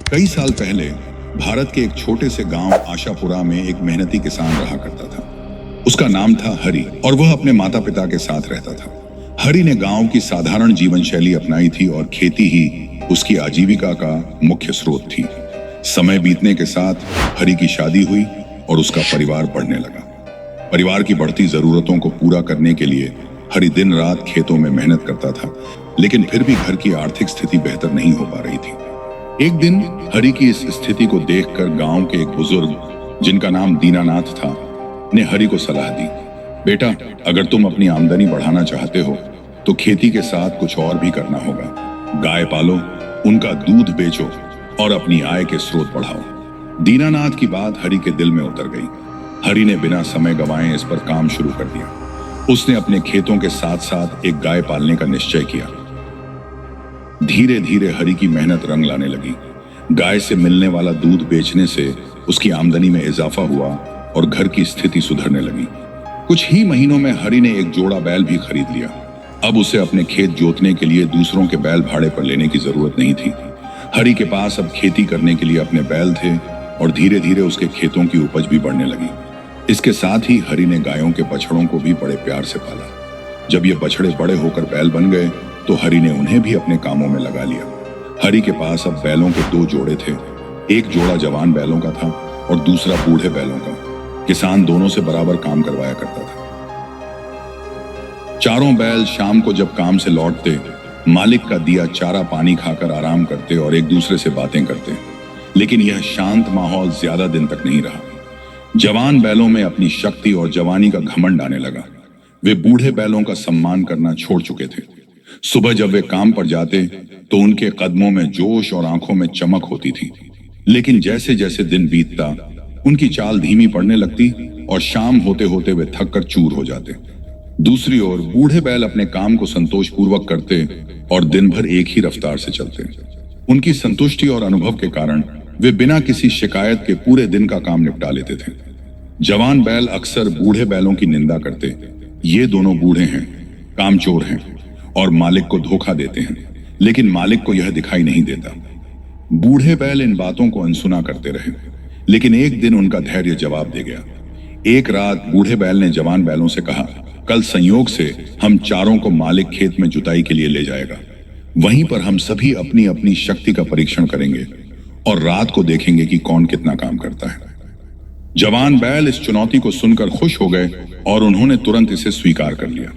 कई साल पहले भारत के एक छोटे से गांव आशापुरा में एक मेहनती किसान रहा करता था। उसका नाम था हरि और वह अपने माता पिता के साथ रहता था। हरि ने गांव की साधारण जीवन शैली अपनाई थी और खेती ही उसकी आजीविका का मुख्य स्रोत थी। समय बीतने के साथ हरि की शादी हुई और उसका परिवार बढ़ने लगा। परिवार की बढ़ती जरूरतों को पूरा करने के लिए हरि दिन रात खेतों में मेहनत करता था, लेकिन फिर भी घर की आर्थिक स्थिति बेहतर नहीं हो पा रही थी। एक दिन हरि की इस स्थिति को देखकर गांव के एक बुजुर्ग, जिनका नाम दीनानाथ था, ने हरि को सलाह दी, बेटा, अगर तुम अपनी आमदनी बढ़ाना चाहते हो तो खेती के साथ कुछ और भी करना होगा। गाय पालो, उनका दूध बेचो और अपनी आय के स्रोत बढ़ाओ। दीनानाथ की बात हरि के दिल में उतर गई। हरि ने बिना समय गंवाए इस पर काम शुरू कर दिया। उसने अपने खेतों के साथ साथ एक गाय पालने का निश्चय किया। धीरे धीरे हरि की मेहनत रंग लाने लगी। गाय से मिलने वाला दूध बेचने से उसकी आमदनी में इजाफा हुआ और घर की स्थिति सुधरने लगी। कुछ ही महीनों में हरि ने एक जोड़ा बैल भी खरीद लिया। अब उसे अपने खेत जोतने के लिए दूसरों के बैल भाड़े पर लेने की जरूरत नहीं थी। हरि के पास अब खेती करने के लिए अपने बैल थे और धीरे धीरे उसके खेतों की उपज भी बढ़ने लगी। इसके साथ ही हरि ने गायों के बछड़ों को भी बड़े प्यार से पाला। जब ये बछड़े बड़े होकर बैल बन गए तो हरि ने उन्हें भी अपने कामों में लगा लिया। हरि के पास अब बैलों के 2 जोड़े थे। एक जोड़ा जवान बैलों का था और दूसरा बूढ़े बैलों का। किसान दोनों से बराबर काम करवाया करता था। चारों बैल शाम को जब काम से लौटते, मालिक का दिया चारा पानी खाकर आराम करते और एक दूसरे से बातें करते। लेकिन यह शांत माहौल ज्यादा दिन तक नहीं रहा। जवान बैलों में अपनी शक्ति और जवानी का घमंड आने लगा। वे बूढ़े बैलों का सम्मान करना छोड़ चुके थे। सुबह जब वे काम पर जाते तो उनके कदमों में जोश और आंखों में चमक होती थी। लेकिन जैसे जैसे दिन बीतता, उनकी चाल धीमी पड़ने लगती और शाम होते होते वे थक कर चूर हो जाते। दूसरी ओर बूढ़े बैल अपने काम को संतोषपूर्वक करते और दिन भर एक ही रफ्तार से चलते। उनकी संतुष्टि और अनुभव के कारण वे बिना किसी शिकायत के पूरे दिन का काम निपटा लेते थे। जवान बैल अक्सर बूढ़े बैलों की निंदा करते, ये दोनों बूढ़े हैं, कामचोर हैं और मालिक को धोखा देते हैं। लेकिन मालिक को यह दिखाई नहीं देता। बूढ़े बैल इन बातों को अनसुना करते रहे, लेकिन एक दिन उनका धैर्य जवाब दे गया। एक रात बूढ़े बैल ने जवान बैलों से कहा, कल संयोग से हम चारों को मालिक खेत में जुताई के लिए ले जाएगा। वहीं पर हम सभी अपनी अपनी शक्ति का परीक्षण करेंगे और रात को देखेंगे कि कौन कितना काम करता है। जवान बैल इस चुनौती को सुनकर खुश हो गए और उन्होंने तुरंत इसे स्वीकार कर लिया।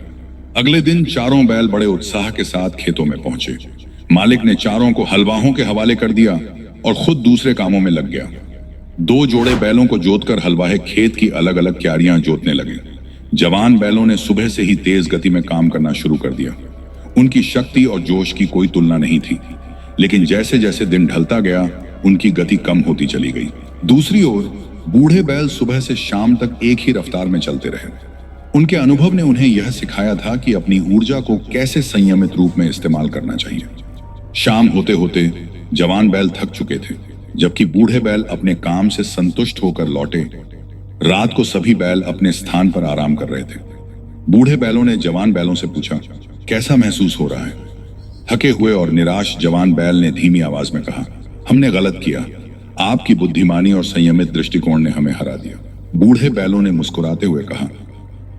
अगले दिन चारों बैल बड़े उत्साह के साथ खेतों में पहुंचे। मालिक ने चारों को हलवाहों के हवाले कर दिया और खुद दूसरे कामों में लग गया। 2 जोड़े बैलों को जोतकर हलवाहे खेत की अलग अलग क्यारियां जोतने लगे। जवान बैलों ने सुबह से ही तेज गति में काम करना शुरू कर दिया। उनकी शक्ति और जोश की कोई तुलना नहीं थी। लेकिन जैसे जैसे दिन ढलता गया, उनकी गति कम होती चली गई। दूसरी ओर बूढ़े बैल सुबह से शाम तक एक ही रफ्तार में चलते रहे। उनके अनुभव ने उन्हें यह सिखाया था कि अपनी ऊर्जा को कैसे संयमित रूप में इस्तेमाल करना चाहिए। शाम होते होते जवान बैल थक चुके थे, जबकि बूढ़े बैल अपने काम से संतुष्ट होकर लौटे। रात को सभी बैल अपने स्थान पर आराम कर रहे थे। बूढ़े बैलों ने जवान बैलों से पूछा, कैसा महसूस हो रहा है? थके हुए और निराश जवान बैल ने धीमी आवाज में कहा, हमने गलत किया। आपकी बुद्धिमानी और संयमित दृष्टिकोण ने हमें हरा दिया। बूढ़े बैलों ने मुस्कुराते हुए कहा,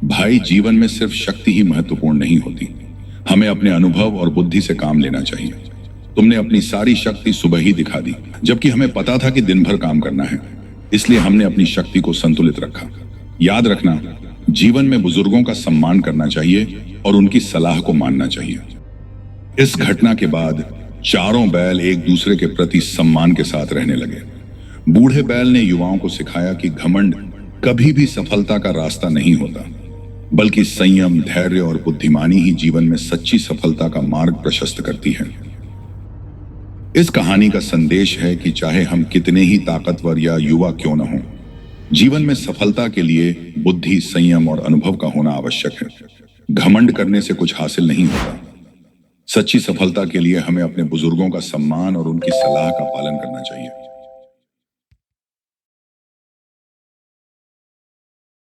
भाई, जीवन में सिर्फ शक्ति ही महत्वपूर्ण नहीं होती। हमें अपने अनुभव और बुद्धि से काम लेना चाहिए। तुमने अपनी सारी शक्ति सुबह ही दिखा दी, जबकि हमें पता था कि दिन भर काम करना है। इसलिए हमने अपनी शक्ति को संतुलित रखा। याद रखना, जीवन में बुजुर्गों का सम्मान करना चाहिए और उनकी सलाह को मानना चाहिए। इस घटना के बाद चारों बैल एक दूसरे के प्रति सम्मान के साथ रहने लगे। बूढ़े बैल ने युवाओं को सिखाया कि घमंड कभी भी सफलता का रास्ता नहीं होता, बल्कि संयम, धैर्य और बुद्धिमानी ही जीवन में सच्ची सफलता का मार्ग प्रशस्त करती है। इस कहानी का संदेश है कि चाहे हम कितने ही ताकतवर या युवा क्यों न हों, जीवन में सफलता के लिए बुद्धि, संयम और अनुभव का होना आवश्यक है। घमंड करने से कुछ हासिल नहीं होता। सच्ची सफलता के लिए हमें अपने बुजुर्गों का सम्मान और उनकी सलाह का पालन करना चाहिए।